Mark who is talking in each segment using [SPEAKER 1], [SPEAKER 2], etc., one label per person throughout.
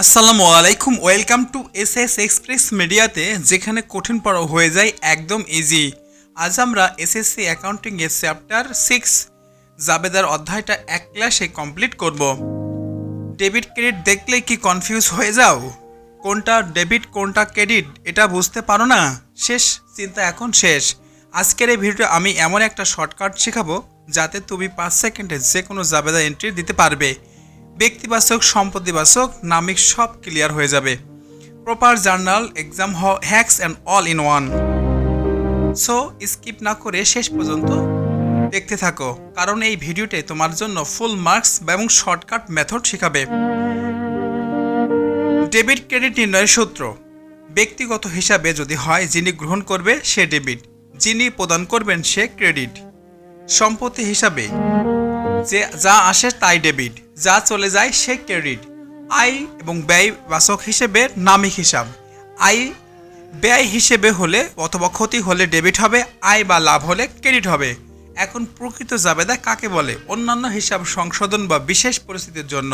[SPEAKER 1] আসসালামু আলাইকুম, welcome to SS express মিডিয়াতে, যেখানে কঠিন পড়া হয়ে যায় একদম ইজি। আজ আমরা এসএসসি অ্যাকাউন্টিং এর চ্যাপ্টার 6 জাবেদার অধ্যায়টা এক ক্লাসে কমপ্লিট করব। ডেবিট ক্রেডিট দেখলে কি কনফিউজ হয়ে যাও? কোনটা ডেবিট কোনটা ক্রেডিট এটা বুঝতে পারো না? শেষ চিন্তা এখন শেষ। আজকের এই ভিডিওতে আমি এমন একটা শর্টকাট শেখাবো যাতে তুমি 5 সেকেন্ডে যে কোনো জাবেদা এন্ট্রি দিতে পারবে। ব্যক্তিবাচক, সম্পত্তিবাচক, নামিক সব ক্লিয়ার হয়ে যাবে। Proper journal exam hacks and all in one. So skip না করে শেষ পর্যন্ত দেখতে থাকো, কারণ এই ভিডিওতে তোমার জন্য ফুল মার্কস এবং শর্টকাট মেথড শেখাবে। ডেবিট ক্রেডিট নির্ণয়ের সূত্র: ব্যক্তিগত হিসাবে যদি হয়, যিনি গ্রহণ করবে সে ডেবিট, যিনি প্রদান করবেন সে ক্রেডিট। সম্পত্তি হিসাবে যে যা আসে তাই ডেবিট, যা চলে যায় সে ক্রেডিট। আয় এবং ব্যয় বাচক হিসেবে নামিক হিসাব। আয় ব্যয় হিসেবে হলে অথবা ক্ষতি হলে ডেবিট হবে, আয় বা লাভ হলে ক্রেডিট হবে। এখন প্রকৃত জাবেদা কাকে বলে? অন্যান্য হিসাব সংশোধন বা বিশেষ পরিস্থিতির জন্য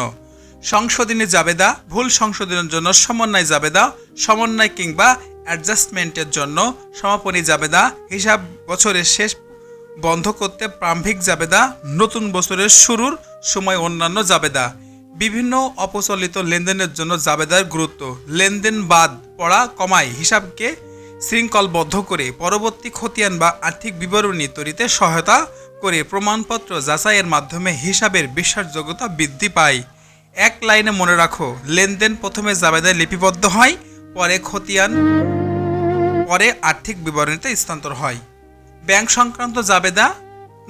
[SPEAKER 1] সংশোধনী জাবেদা, ভুল সংশোধনের জন্য সমন্বয় জাবেদা, সমন্বয় কিংবা অ্যাডজাস্টমেন্টের জন্য সমাপনী জাবেদা, হিসাব বছরের শেষ বন্ধ করতে প্রারম্ভিক জাবেদা, নতুন বছরের শুরুর সময় অন্যান্য জাবেদা। বিভিন্ন অপ্রচলিত লেনদেনের জন্য জাবেদার গুরুত্ব: লেনদেন বাদ পড়া কমায় হিসাবকে শৃঙ্খলবদ্ধ করে, পরবর্তী খতিয়ান বা আর্থিক বিবরণী তৈরিতে সহায়তা করে, প্রমাণপত্র যাচাইয়ের মাধ্যমে হিসাবের বিশ্বাসযোগ্যতা বৃদ্ধি পায়। এক লাইনে মনে রাখো, লেনদেন প্রথমে জাবেদায় লিপিবদ্ধ হয়, পরে খতিয়ান, পরে আর্থিক বিবরণীতে স্থানান্তর হয়। ব্যাংক সংক্রান্ত জাবেদা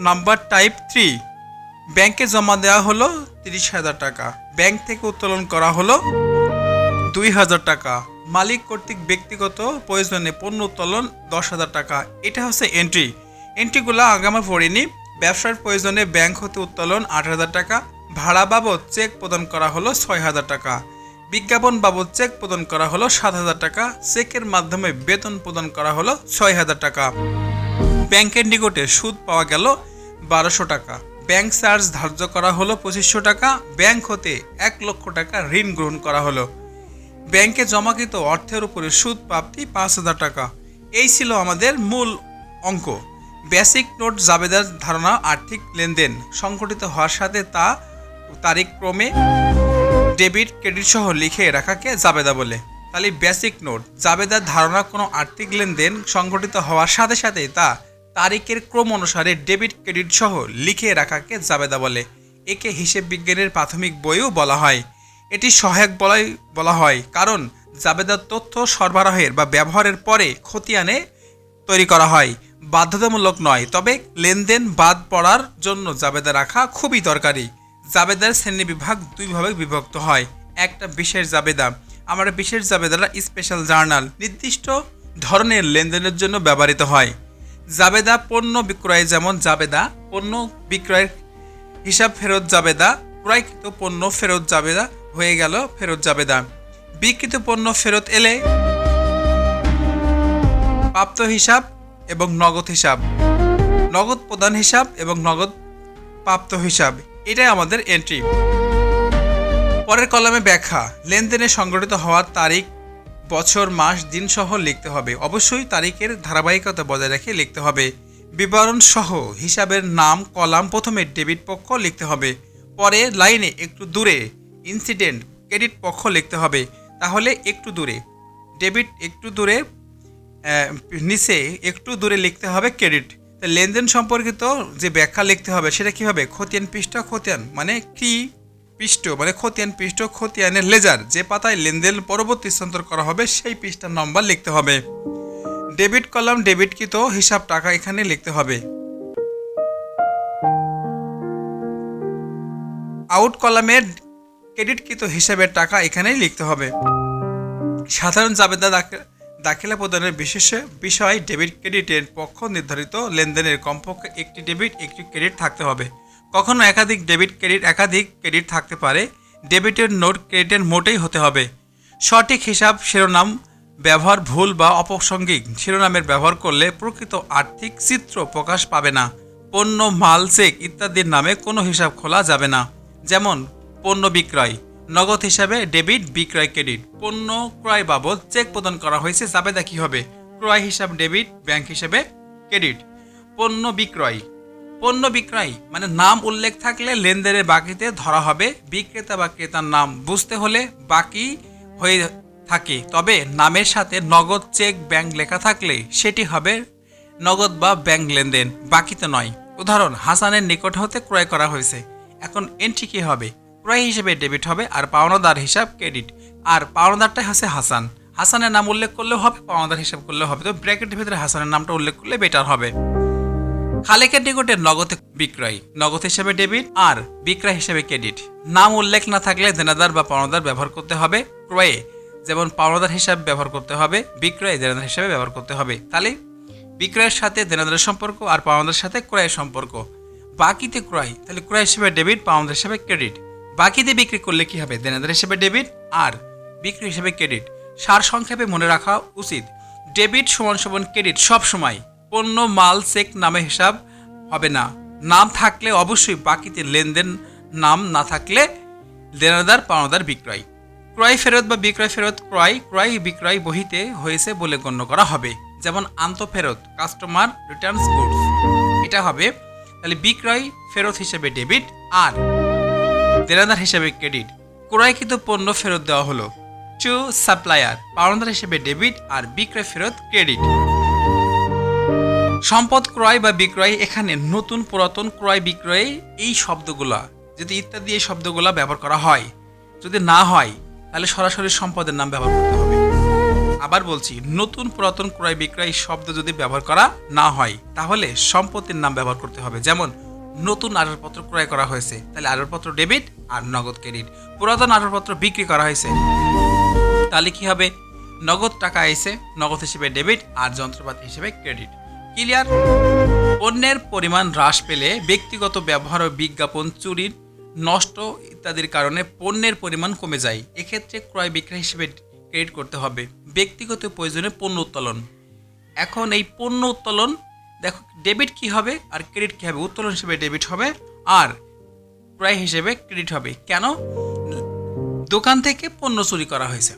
[SPEAKER 1] নাম্বার টাইপ 3। ব্যাংকে জমা দেওয়া হলো 30,000 টাকা, ব্যাংক থেকে উত্তোলন করা হলো 2,000 টাকা। মালিক কর্তৃক ব্যক্তিগত প্রয়োজনে পণ্য উত্তোলন 10,000 টাকা। এটা হচ্ছে এন্ট্রি। এন্ট্রিগুলো আগে আমরা পড়িনি। ব্যবসার প্রয়োজনে ব্যাংক হতে উত্তোলন 8,000 টাকা, ভাড়া বাবদ চেক প্রদান করা হলো 6,000 টাকা, বিজ্ঞাপন বাবদ চেক প্রদান করা হলো 7,000 টাকা, চেকের মাধ্যমে বেতন প্রদান করা হলো 6,000 টাকা। ব্যাংকের নিকটে সুদ পাওয়া গেল 1,200 টাকা, ব্যাংক চার্জ ধার্য করা হলো 2,500 টাকা, ব্যাংক হতে 1 লক্ষ টাকা ঋণ গ্রহণ করা হলো। ব্যাংকে জমাকৃত অর্থের উপরে সুদ প্রাপ্তি 5,000 টাকা। এই ছিল আমাদের মূল অঙ্ক। বেসিক নোট জাবেদার ধারণা: আর্থিক লেনদেন সংঘটিত হওয়ার সাথে তা তারিখ ক্রমে ডেবিট ক্রেডিট সহ লিখে রাখাকে জাবেদা বলে। তাহলে বেসিক নোট জাবেদার ধারণা: কোনো আর্থিক লেনদেন সংঘটিত হওয়ার সাথে সাথে তা তারিখের ক্রম অনুসারে ডেবিট ক্রেডিট সহ লিখে রাখাকে জাবেদা বলে। একে হিসেব বিজ্ঞানের প্রাথমিক বইও বলা হয়। এটি সহায়ক বলা হয় কারণ জাবেদার তথ্য সরবরাহের বা ব্যবহারের পরে খতিয়ানে তৈরি করা হয়, বাধ্যতামূলক নয়। তবে লেনদেন বাদ পড়ার জন্য জাবেদা রাখা খুবই দরকারি। জাবেদার শ্রেণীবিভাগ 2 ভাগে বিভক্ত হয়। একটা বিশেষ জাবেদা। আমরা বিশেষ জাবেদারা স্পেশাল জার্নাল নির্দিষ্ট ধরনের লেনদেনের জন্য ব্যবহৃত হয়। জাবেদা পণ্য বিক্রয়, যেমন জাবেদা পণ্য বিক্রয়ের হিসাব ফেরত জাবেদা, ক্রয়কৃত পণ্য ফেরত জাবেদা হয়ে গেল ফেরত জাবেদা। বিক্রিত পণ্য ফেরত এলে প্রাপ্ত হিসাব এবং নগদ হিসাব, নগদ প্রদান হিসাব এবং নগদ প্রাপ্ত হিসাব। এটাই আমাদের এন্ট্রি। পরের কলামে ব্যাখ্যা: লেনদেনে সংগঠিত হওয়ার তারিখ, বছর, মাস, দিন সহ লিখতে হবে। অবশ্যই তারিখের ধারাবাহিকতা বজায় রেখে লিখতে হবে। বিবরণ সহ হিসাবের নাম কলাম প্রথমে ডেবিট পক্ষ লিখতে হবে, পরে লাইনে একটু দূরে ইনসিডেন্ট ক্রেডিট পক্ষ লিখতে হবে। তাহলে একটু দূরে ডেবিট, একটু দূরে নিচে একটু দূরে লিখতে হবে ক্রেডিট। লেনদেন সম্পর্কিত যে ব্যাখ্যা লিখতে হবে সেটা কী হবে? খতিয়ান পৃষ্ঠা, খতিয়ান মানে কি পৃষ্ঠ, মানে খতিয়ান পৃষ্ঠ, খতিয়ানের লেজার যে পাতায় লেনদেন পরবর্তী স্থানান্তর করা হবে সেই পৃষ্ঠার নম্বর লিখতে হবে। ডেবিট কলাম ডেবিটকৃত হিসাব টাকা এখানে লিখতে হবে। আউট কলামের ক্রেডিটকৃত হিসাবের টাকা এখানেই লিখতে হবে। সাধারণ জাবেদা দাখিলা প্রদানের বিশেষ বিষয়: ডেবিট ক্রেডিটের পক্ষ নির্ধারিত লেনদেনের কমপক্ষে একটি ডেবিট একটি ক্রেডিট থাকতে হবে। কখনো একাধিক ডেবিট ক্রেডিট একাধিক ক্রেডিট থাকতে পারে। ডেবিটের নোট ক্রেডিটের মোটেই হতে হবে। সঠিক হিসাব শিরোনাম ব্যবহার ভুল বা অপ্রাসঙ্গিক শিরোনামের ব্যবহার করলে প্রকৃত আর্থিক চিত্র প্রকাশ পাবে না। পণ্য, মাল, চেক ইত্যাদির নামে কোনো হিসাব খোলা যাবে না। যেমন পণ্য বিক্রয়, নগদ হিসাবে ডেবিট, বিক্রয় ক্রেডিট। পণ্য ক্রয় বাবদ চেক প্রদান করা হয়েছে, জাবেদা কি হবে? ক্রয় হিসাব ডেবিট, ব্যাংক হিসাবে ক্রেডিট। পণ্য বিক্রয়, পণ্য বিক্রয় মানে নাম উল্লেখ থাকলে লেনদেনের বাকিতে ধরা হবে। বিক্রেতা বা ক্রেতার নাম বুঝতে হলে বাকি হয়ে থাকে, তবে নামের সাথে নগদ, চেক, ব্যাংক লেখা থাকলে সেটি হবে নগদ বা ব্যাংক লেনদেন, বাকিতে নয়। উদাহরণ, হাসানের নিকট হতে ক্রয় করা হয়েছে। এখন এন্ট্রি কি হবে? ক্রয় হিসেবে ডেবিট হবে আর পাওনাদার হিসাব ক্রেডিট। আর পাওনাদারটাই হচ্ছে হাসান। হাসানের নাম উল্লেখ করলেও হবে, পাওনাদার হিসাব করলেও হবে, তো ব্র্যাকেটের ভিতরে হাসানের নামটা উল্লেখ করলে বেটার হবে। খালেকের নিকটে নগদ বিক্রয়, নগদ হিসেবে ডেবিট আর বিক্রয় হিসেবে ক্রেডিট। নাম উল্লেখ না থাকলে দেনাদার বা পাওনাদার ব্যবহার করতে হবে। ক্রয়ে যেমন পাওনাদার হিসাবে ব্যবহার করতে হবে, বিক্রয়ে দেনাদার হিসাবে ব্যবহার করতে হবে। তাহলে বিক্রয়ের সাথে দেনাদারের সম্পর্ক আর পাওনাদারের সাথে ক্রয়ের সম্পর্ক। বাকিতে ক্রয়, তাহলে ক্রয় হিসেবে ডেবিট, পাওনাদার হিসেবে ক্রেডিট। বাকিতে বিক্রি করলে কি হবে? দেনাদার হিসেবে ডেবিট আর বিক্রি হিসেবে ক্রেডিট। সার সংক্ষেপে মনে রাখা উচিত, ডেবিট সমান সমান ক্রেডিট সব সময়। পণ্য, মাল, চেক নামে হিসাব হবে না। নাম থাকলে অবশ্যই বাকিতে লেনদেন, নাম না থাকলে দেনাদার, পাওনাদার, বিক্রয়। ক্রয় ফেরত বা বিক্রয় ফেরত ক্রয়, ক্রয় বিক্রয় বহিতে হয়েছে বলে গণ্য করা হবে। যেমন আন্তঃফেরত, কাস্টমার রিটার্নস গুডস, এটা হবে। তাহলে বিক্রয় ফেরত হিসেবে ডেবিট আর দেনাদার হিসেবে ক্রেডিট। ক্রয়কৃত পণ্য ফেরত দেওয়া হলো টু সাপ্লায়ার, পাওনাদার হিসেবে ডেবিট আর বিক্রয় ফেরত ক্রেডিট। সম্পদ ক্রয় বা বিক্রয়, এখানে নতুন, পুরাতন, ক্রয়, বিক্রয় এই শব্দগুলা যদি ইত্যাদি এই শব্দগুলা ব্যবহার করা হয়, যদি না হয় তাহলে সরাসরি সম্পদের নাম ব্যবহার করতে হবে। আবার বলছি, নতুন, পুরাতন, ক্রয়, বিক্রয় শব্দ যদি ব্যবহার করা না হয় তাহলে সম্পত্তির নাম ব্যবহার করতে হবে। যেমন নতুন আসবাবপত্র ক্রয় করা হয়েছে, তাহলে আসবাবপত্র ডেবিট আর নগদ ক্রেডিট। পুরাতন আসবাবপত্র বিক্রি করা হয়েছে, তাহলে কি হবে? নগদ টাকা এসে নগদ হিসেবে ডেবিট আর যন্ত্রপাতি হিসেবে ক্রেডিট। ক্লিয়ার? পণ্যের পরিমাণ হ্রাস পেলে ব্যক্তিগত ব্যবহার ও বিজ্ঞাপন, চুরি, নষ্ট ইত্যাদির কারণে পণ্যের পরিমাণ কমে যায়। এক্ষেত্রে ক্রয় বিক্রয় হিসেবে ক্রেডিট করতে হবে। ব্যক্তিগত প্রয়োজনে পণ্য উত্তোলন, এখন এই পণ্য উত্তোলন দেখো ডেবিট কি হবে আর ক্রেডিট কি হবে? উত্তোলন হিসেবে ডেবিট হবে আর ক্রয় হিসেবে ক্রেডিট হবে। কেন? দোকান থেকে পণ্য চুরি করা হয়েছে,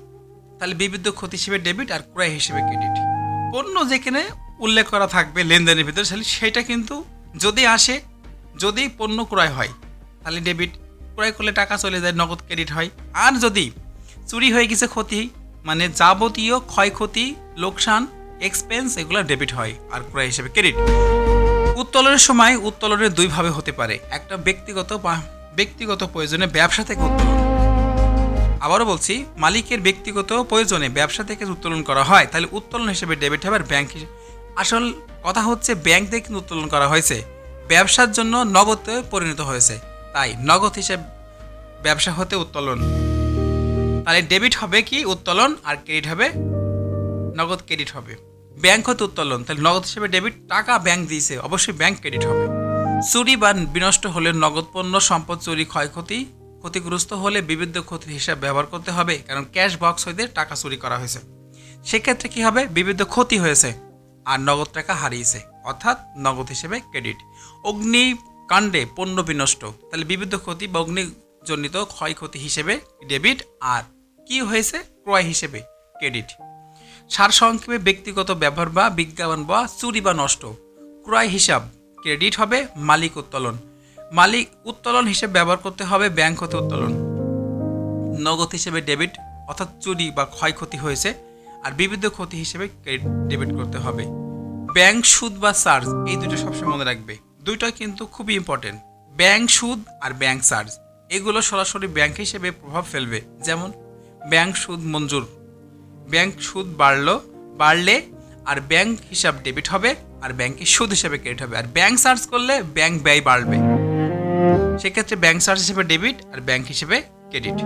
[SPEAKER 1] তাহলে বিবিধ ক্ষতি হিসেবে ডেবিট আর ক্রয় হিসেবে ক্রেডিট। পণ্য যেখানে উল্লেখ করা থাকবে লেনদেনের ভিতরে, সেটা কিন্তু যদি আসে, যদি পণ্য ক্রয় হয় তাহলে ডেবিট, ক্রয় করলে টাকা চলে যায়, নগদ ক্রেডিট হয়। আর যদি চুরি হয়ে গেছে, ক্ষতি মানে যাবতীয় ক্ষয়ক্ষতি, লোকসান, এক্সপেন্স, এগুলো ডেবিট হয় আর ক্রয় হিসেবে ক্রেডিট। উত্তোলনের সময় উত্তোলনের দুইভাবে হতে পারে, একটা ব্যক্তিগত প্রয়োজনে ব্যবসা থেকে উত্তোলন। আবারও বলছি, মালিকের ব্যক্তিগত প্রয়োজনে ব্যবসা থেকে উত্তোলন করা হয়, তাহলে উত্তোলন হিসেবে ডেবিট হবে। আর ব্যাংক, আসল কথা হচ্ছে ব্যাংক থেকে উত্তোলন করা হয়েছে, ব্যবসার জন্য নগদে পরিণত হয়েছে, তাই নগদ হিসেবে ব্যবসা হতে উত্তোলন। তাহলে ডেবিট হবে কি? উত্তোলন, আর ক্রেডিট হবে নগদ ক্রেডিট হবে। ব্যাংক হতে উত্তোলন, তাহলে নগদ হিসেবে ডেবিট, টাকা ব্যাংক দিয়েছে, অবশ্যই ব্যাংক ক্রেডিট হবে। চুরি বা বিনষ্ট হলে নগদ পণ্য, সম্পদ চুরি, ক্ষয়ক্ষতি, ক্ষতিগ্রস্ত হলে বিবিধ ক্ষতির হিসাব ব্যবহার করতে হবে, কারণ ক্যাশ বক্স হইতে টাকা চুরি করা হয়েছে। সেক্ষেত্রে কি হবে? বিবিধ ক্ষতি হয়েছে আর নগদ টাকা হারিয়েছে, অর্থাৎ নগদ হিসেবে ক্রেডিট। অগ্নিকাণ্ডে পণ্য বিনষ্ট, তাহলে বিবিধ ক্ষতি বা অগ্নিজনিত ক্ষয়ক্ষতি হিসেবে ডেবিট আর কি হয়েছে? ক্রয় হিসেবে ক্রেডিট। সারসংক্ষেপে ব্যক্তিগত ব্যবহার বা বিজ্ঞাপন বা চুরি বা নষ্ট, ক্রয় হিসাব ক্রেডিট হবে। মালিক উত্তোলন, মালিক উত্তোলন হিসেবে ব্যবহার করতে হবে। ব্যাংক হতে উত্তোলন, নগদ হিসেবে ডেবিট, অর্থাৎ চুরি বা ক্ষয়ক্ষতি হয়েছে, আর বিবিধ ক্ষতি হিসেবে ডেবিট করতে হবে। ব্যাংক সুদ বা চার্জ, এই দুটো সবসময় মনে রাখবে, দুইটা কিন্তু খুবই ইম্পর্টেন্ট। ব্যাংক সুদ আর ব্যাংক চার্জ, এগুলো সরাসরি ব্যাংক হিসেবে প্রভাব ফেলবে। যেমন ব্যাংক সুদ মঞ্জুর, ব্যাংক সুদ বাড়লে আর ব্যাংক হিসাব ডেবিট হবে আর ব্যাংকের সুদ হিসেবে ক্রেডিট হবে। আর ব্যাংক চার্জ করলে ব্যাংক ব্যয় বাড়বে, সেক্ষেত্রে ব্যাংক চার্জ হিসেবে ডেবিট আর ব্যাংক হিসেবে ক্রেডিট।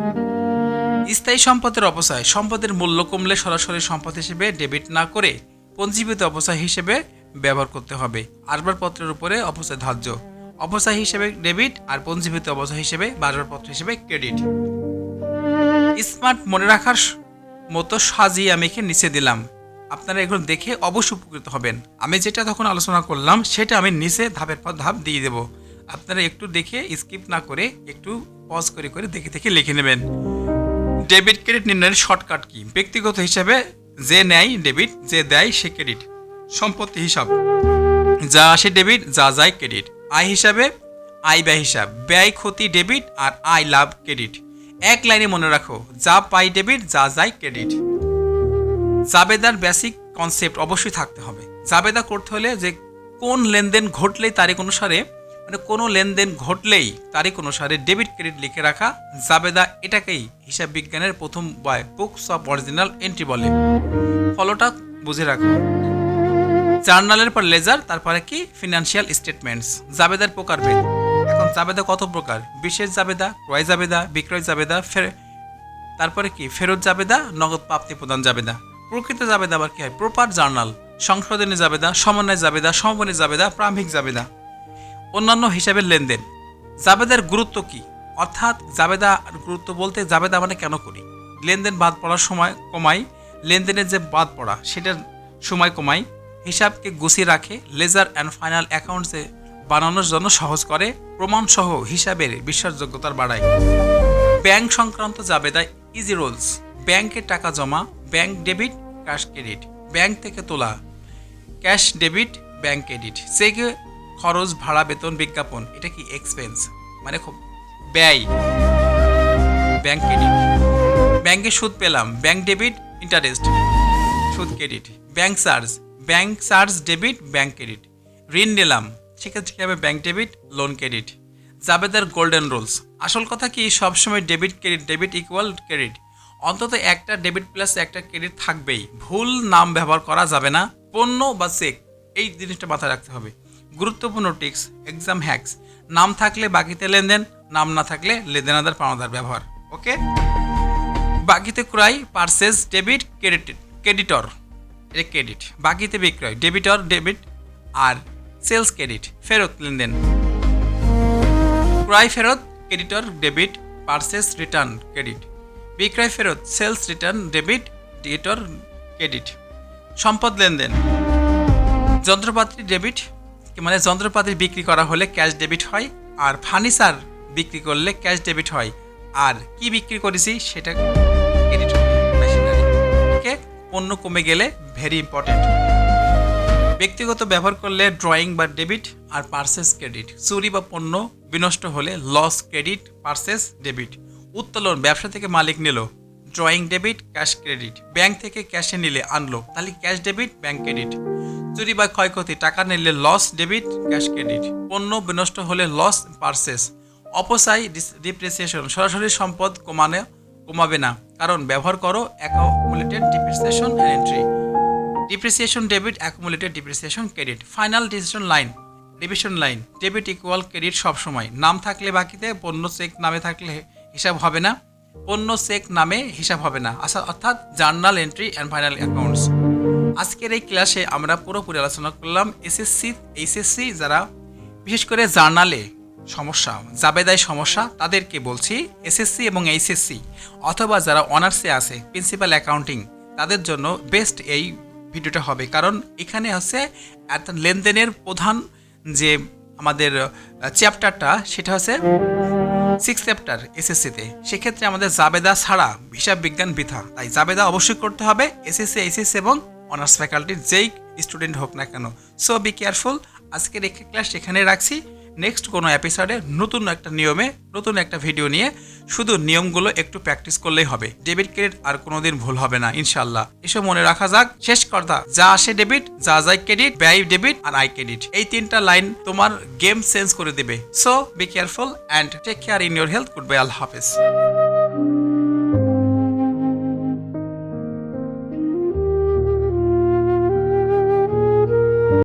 [SPEAKER 1] স্থায়ী সম্পদের অপচয়, সম্পদের মূল্য কমলে সরাসরি সম্পদ হিসেবে ডেবিট না করে পঞ্জীভূত অপচয় হিসেবে ব্যবহার করতে হবে। আসবাবপত্রের উপরে অপচয় ধার্য, অপচয় হিসেবে ডেবিট আর পঞ্জীভূত অপচয় হিসেবে বা আসবাবপত্র হিসেবে ক্রেডিট। স্মার্ট মনে রাখার মতো সাজিয়ে আমি এখানে নিচে দিলাম, আপনারা এগুলো দেখে অবশ্যই উপকৃত হবেন। আমি যেটা তখন আলোচনা করলাম সেটা আমি নিচে ধাপের পর ধাপ দিয়ে দেব, আপনারা একটু দেখে স্কিপ না করে একটু পজ করে করে দেখে দেখে লিখে নেবেন। ডেবিট ক্রেডিট নির্ণয়ের শর্টকাট কি? ব্যক্তিগত হিসাবে যে নেয় ডেবিট, যে দেয় সে ক্রেডিট। সম্পত্তি হিসাব, যা আসে ডেবিট, যা যায় ক্রেডিট। আয় হিসাবে আয় ব্যয় হিসাব, ব্যয় ক্ষতি ডেবিট আর আয় লাভ ক্রেডিট। এক লাইনে মনে রাখো, যা পাই ডেবিট, যা যায় ক্রেডিট। জাবেদার বেসিক কনসেপ্ট অবশ্যই থাকতে হবে। জাবেদা করতে হলে যে কোন লেনদেন ঘটলেই তারিখ অনুসারে, মানে কোনো লেনদেন ঘটলেই তারিখ অনুসারে ডেবিট ক্রেডিট লিখে রাখা জাবেদা, এটাকেই হিসাব বিজ্ঞানের প্রথম বই বুকস অফ অরিজিনাল এন্ট্রি বলে। ফলোটা বুঝে রাখো। জার্নালের পর লেজার, তারপরে কি ফিনান্সিয়াল স্টেটমেন্টস। জাবেদার প্রকারভেদ। এখন জাবেদা কত প্রকার? বিশেষ জাবেদা, ক্রয় জাবেদা, বিক্রয় জাবেদা, তারপরে কি ফেরত জাবেদা, নগদ প্রাপ্তি প্রদান জাবেদা। প্রকৃত জাবেদা আবার কি হয়? প্রপার জার্নাল, সংশোধনী জাবেদা, সমন্বয় জাবেদা, সমবনী জাবেদা, প্রারম্ভিক জাবেদা। অন্যান্য হিসাবের লেনদেন। জাবেদার গুরুত্ব কি? অর্থাৎ জাবেদা গুরুত্ব বলতে জাবেদা মানে কেন করি? লেনদেন বাদ পড়ার সময় কমাই, লেনদেনের যে বাদ পড়া সেটার সময় কমাই, হিসাবকে গুছিয়ে রাখে, লেজার অ্যান্ড ফাইনাল অ্যাকাউন্টসে বানানোর জন্য সহজ করে, প্রমাণসহ হিসাবের বিশ্বাসযোগ্যতা বাড়ায়। ব্যাংক সংক্রান্ত জাবেদা ইজি রুলস। ব্যাংকে টাকা জমা, bank debit, cash credit. Bank থেকে তোলা, ক্যাশ ডেবিট, ব্যাংক ক্রেডিট। চেকে খরচ, ভাড়া, বেতন, বিজ্ঞাপন, এটা কি এক্সপেন্স, মানে খুব ব্যয়, ব্যাংক ক্রেডিট। ব্যাংকে সুদ পেলাম, ব্যাংক ডেবিট, ইন্টারেস্ট, সুদ credit. Bank charge debit, bank credit. ঋণ নিলাম, সেক্ষেত্রে কি হবে? Bank debit, loan credit. জাবেদার গোল্ডেন রুলস। আসল কথা কি, সবসময় debit credit, debit equal credit, অন্তত একটা ডেবিট প্লাস একটা ক্রেডিট থাকবেই। ভুল নাম ব্যবহার করা যাবে না, পণ্য বা চেক, এই জিনিসটা মাথায় রাখতে হবে। গুরুত্বপূর্ণ টিপস, এক্সাম হ্যাকস। নাম থাকলে বাকিতে লেনদেন, নাম না থাকলে লেনদেনাদার পাওনাদার ব্যবহার। ওকে। বাকিতে ক্রয়, পারচেজ ডেবিট, ক্রেডিটর, এটা ক্রেডিট। বাকিতে বিক্রয়, ডেবিটর ডেবিট, আর সেলস ক্রেডিট, ফেরত লেনদেন। ক্রয় ফেরত, creditor debit, purchase return credit. বিক্রয় ফেরত, সেলস রিটার্ন ডেবিট, ডেবিটর ক্রেডিট। সম্পদ লেনদেন, যন্ত্রপাতি ডেবিট, মানে যন্ত্রপাতি বিক্রি করা হলে ক্যাশ ডেবিট হয়, আর ফার্নিচার বিক্রি করলে ক্যাশ ডেবিট হয়, আর কি বিক্রি করেছি সেটা ক্রেডিট হবে, মেশিনারি। ওকে। পণ্য কমে গেলে ভেরি ইম্পর্টেন্ট। ব্যক্তিগত ব্যবহার করলে ড্রয়িং বা ডেবিট, আর পারচেস ক্রেডিট। চুরি বা পণ্য বিনষ্ট হলে লস ক্রেডিট, পারচেস ডেবিট। উত্তোলন, ব্যবসা থেকে মালিক নিল, drawing debit, cash credit. Bank থেকে ক্যাশে নিলে আনলো, তাহলে ক্যাশ ডেবিট, ব্যাংক ক্রেডিট। চুরি বা ক্ষয়ক্ষতি, টাকা নিলে লস ডেবিট, ক্যাশ ক্রেডিট। পণ্য বিনষ্ট হলে লস, পারচেস। অপচয় ডিপ্রিসিয়েশন, সরাসরি সম্পদ কমাবে না, কারণ ব্যবহার করো accumulated depreciation entry. Depreciation debit, accumulated depreciation credit. Final revision line, debit equal credit সবসময়। নাম থাকলে বাকিতে, পণ্য চেক নামে থাকলে হিসাব হবে না, পণ্য চেক নামে হিসাব হবে না, অর্থাৎ journal entry and final accounts. আজকের এই ক্লাসে আমরা পুরোপুরি আলোচনা করলাম এসএসসি, এইচএসসি যারা বিশেষ করে জার্নালে সমস্যা, জাবেদায় সমস্যা, তাদেরকে বলছি এসএসসি এবং এইচএসসি, অথবা যারা অনার্সে আছে প্রিন্সিপাল অ্যাকাউন্টিং, তাদের জন্য বেস্ট এই ভিডিওটা হবে। কারণ এখানে হচ্ছে লেনদেনের প্রধান যে আমাদের চ্যাপ্টারটা, সেটা হচ্ছে 6 চ্যাপ্টার এসএসসিতে। সেক্ষেত্রে আমাদের জাবেদা ছাড়া হিসাব বিজ্ঞান বৃথা, তাই জাবেদা অবশ্যই করতে হবে এসএসসি, এইচএসসি এবং অনার্স ফ্যাকাল্টির যেই স্টুডেন্ট হোক না কেন। So be careful. আজকের এই ক্লাস এখানে রাখছি। নেক্সট কোনো এপিসোডে নতুন একটা নিয়মে নতুন একটা ভিডিও নিয়ে, শুধু নিয়মগুলো একটু প্র্যাকটিস করলেই হবে। ডেবিট ক্রেডিট আর কোনোদিন ভুল হবে না ইনশাল্লাহ। এসব মনে রাখা যাক। শেষ কথা, যা আসে ডেবিট, যা যায় ক্রেডিট, ব্যয় ডেবিট আর আই ক্রেডিট। এই 3টা লাইন তোমার গেম চেঞ্জ করে দেবে। So be careful and take care in your health. Goodbye, আল্লাহ হাফেজ।